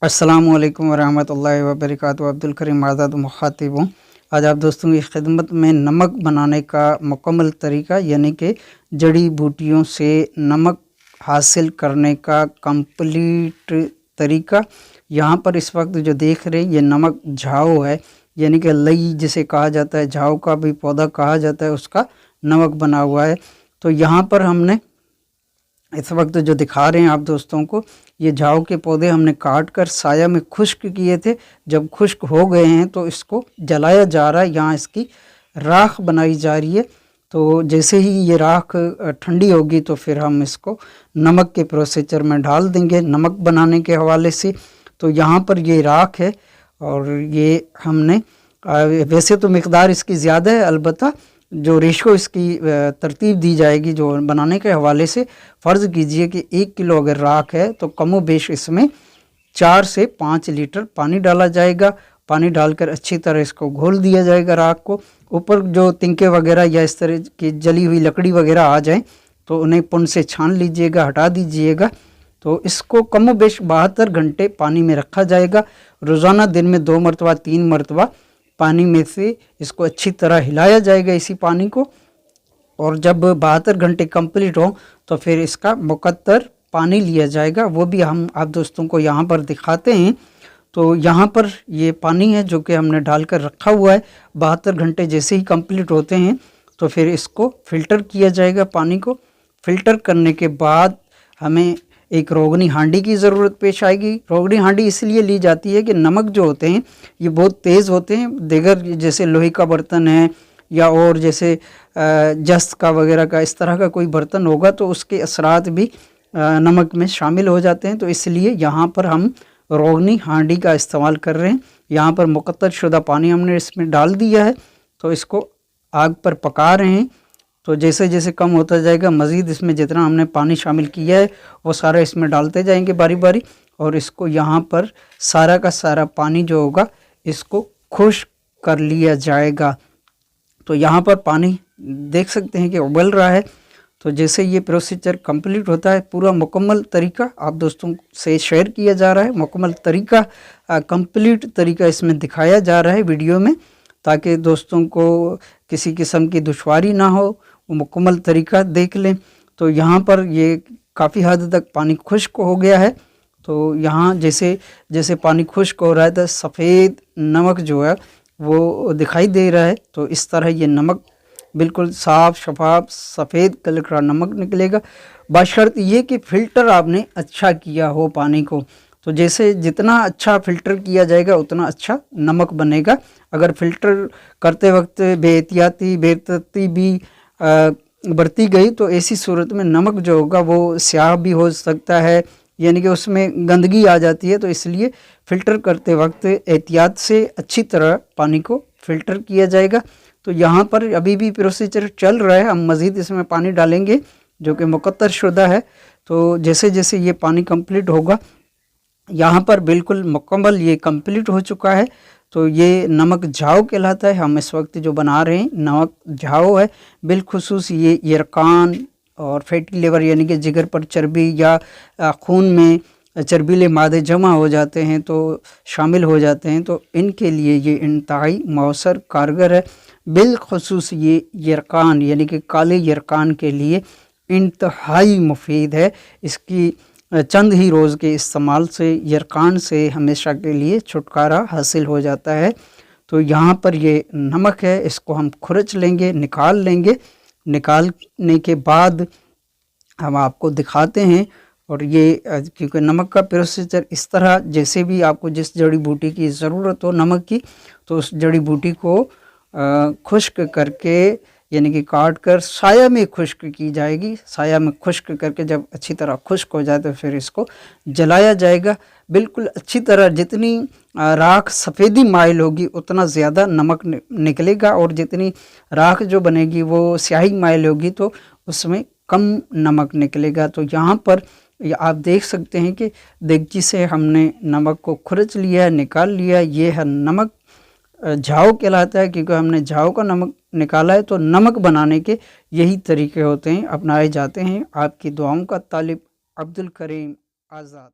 अस्सलामुअलैकुम वरहमतुल्लाहि वबरकातुहू। अब्दुल करीम आज़ाद मुखातिब हूँ। आज आप दोस्तों की खिदमत में नमक बनाने का मुकम्मल तरीका यानी कि जड़ी बूटियों से नमक हासिल करने का कंप्लीट तरीका। यहाँ पर इस वक्त जो देख रहे हैं ये नमक झाओ है, यानी कि लई जिसे कहा जाता है, झाओ का भी पौधा कहा जाता है, उसका नमक बना हुआ है। तो यहाँ पर हमने इस वक्त जो दिखा रहे हैं आप दोस्तों को, ये झाओ के पौधे हमने काट कर साया में खुश्क किए थे। जब खुश्क हो गए हैं तो इसको जलाया जा रहा है, यहाँ इसकी राख बनाई जा रही है। तो जैसे ही ये राख ठंडी होगी तो फिर हम इसको नमक के प्रोसीजर में डाल देंगे नमक बनाने के हवाले से। तो यहाँ पर ये राख है और ये हमने वैसे तो मिकदार इसकी ज़्यादा है, अलबत्ता जो रेशो इसकी तरतीब दी जाएगी जो बनाने के हवाले से, फ़र्ज़ कीजिए कि 1 किलो अगर राख है तो कमो बेश इसमें 4 से 5 लीटर पानी डाला जाएगा। पानी डालकर अच्छी तरह इसको घोल दिया जाएगा राख को। ऊपर जो तिनके वगैरह या इस तरह की जली हुई लकड़ी वगैरह आ जाएं तो उन्हें पुन से छान लीजिएगा, हटा दीजिएगा। तो इसको कमो बेश 72 घंटे पानी में रखा जाएगा। रोज़ाना दिन में 2 मरतबा 3 मरतबा पानी में से इसको अच्छी तरह हिलाया जाएगा इसी पानी को। और जब 72 घंटे कंप्लीट हो तो फिर इसका मुकद्दर पानी लिया जाएगा, वो भी हम आप दोस्तों को यहाँ पर दिखाते हैं। तो यहाँ पर ये पानी है जो कि हमने डालकर रखा हुआ है। 72 घंटे जैसे ही कंप्लीट होते हैं तो फिर इसको फ़िल्टर किया जाएगा। पानी को फ़िल्टर करने के बाद हमें एक रोगनी हांडी की ज़रूरत पेश आएगी। रोगनी हांडी इसलिए ली जाती है कि नमक जो होते हैं ये बहुत तेज़ होते हैं। देगर जैसे लोहे का बर्तन है या और जैसे जस्त का वगैरह का इस तरह का कोई बर्तन होगा तो उसके असरात भी नमक में शामिल हो जाते हैं। तो इसलिए यहाँ पर हम रोगनी हांडी का इस्तेमाल कर रहे हैं। यहाँ पर मुकद्दर शुदा पानी हमने इसमें डाल दिया है, तो इसको आग पर पका रहे हैं। तो जैसे जैसे कम होता जाएगा मज़ीद इसमें जितना हमने पानी शामिल किया है वो सारा इसमें डालते जाएंगे बारी बारी। और इसको यहाँ पर सारा का सारा पानी जो होगा इसको खुश्क कर लिया जाएगा। तो यहाँ पर पानी देख सकते हैं कि उबल रहा है। तो जैसे ये प्रोसीजर कंप्लीट होता है, पूरा मुकम्मल तरीका आप दोस्तों से शेयर किया जा रहा है। मुकम्मल तरीका कंप्लीट तरीका इसमें दिखाया जा रहा है वीडियो में, ताकि दोस्तों को किसी किस्म की दुश्वारी ना हो, वो मुकम्मल तरीका देख लें। तो यहाँ पर ये काफ़ी हद तक पानी खुश्क हो गया है। तो यहाँ जैसे जैसे पानी खुश्क हो रहा है तो सफ़ेद नमक जो है वो दिखाई दे रहा है। तो इस तरह ये नमक बिल्कुल साफ़ शफाफ सफ़ेद कलर का नमक निकलेगा, बशर्त ये कि फ़िल्टर आपने अच्छा किया हो पानी को। तो जैसे जितना अच्छा फ़िल्टर किया जाएगा उतना अच्छा नमक बनेगा। अगर फ़िल्टर करते वक्त बेहतियाती बेतरतीबी बरती गई तो ऐसी सूरत में नमक जो होगा वो स्याह भी हो सकता है, यानी कि उसमें गंदगी आ जाती है। तो इसलिए फ़िल्टर करते वक्त एहतियात से अच्छी तरह पानी को फ़िल्टर किया जाएगा। तो यहाँ पर अभी भी प्रोसीजर चल रहा है, हम मज़ीद इसमें पानी डालेंगे जो कि मुकद्दर शुदा है। तो जैसे जैसे ये पानी कंप्लीट होगा, यहाँ पर बिल्कुल मुकम्मल ये कंप्लीट हो चुका है। तो ये नमक झाओ कहलाता है। हम इस वक्त जो बना रहे हैं नमक झाओ है। बिलखुसूस ये यरकान और फैटी लिवर यानी कि जिगर पर चर्बी या खून में चर्बीले मादे जमा हो जाते हैं तो शामिल हो जाते हैं, तो इनके लिए ये इंतहाई मौसर कारगर है। बिलखुसूस ये यरकान यानी कि काले यरकान के लिए इंतहाई मुफीद है। इसकी चंद ही रोज़ के इस्तेमाल से यरकान से हमेशा के लिए छुटकारा हासिल हो जाता है। तो यहाँ पर ये नमक है, इसको हम खुरच लेंगे, निकाल लेंगे। निकालने के बाद हम आपको दिखाते हैं। और ये क्योंकि नमक का प्रोसीजर इस तरह, जैसे भी आपको जिस जड़ी बूटी की ज़रूरत हो नमक की, तो उस जड़ी बूटी को खुश्क करके यानी कि काट कर साया में खुश्क की जाएगी। साया में खुश्क करके जब अच्छी तरह खुश्क हो जाए तो फिर इसको जलाया जाएगा। बिल्कुल अच्छी तरह जितनी राख सफ़ेदी माइल होगी उतना ज़्यादा नमक निकलेगा, और जितनी राख जो बनेगी वो स्याही माइल होगी तो उसमें कम नमक निकलेगा। तो यहाँ पर आप देख सकते हैं कि देगची से हमने नमक को खुरच लिया है, निकाल लिया। ये है नमक झाओ कहलाता है, क्योंकि हमने झाओ का नमक निकाला है। तो नमक बनाने के यही तरीके होते हैं, अपनाए जाते हैं। आपकी दुआओं का तालिब अब्दुल करीम आज़ाद।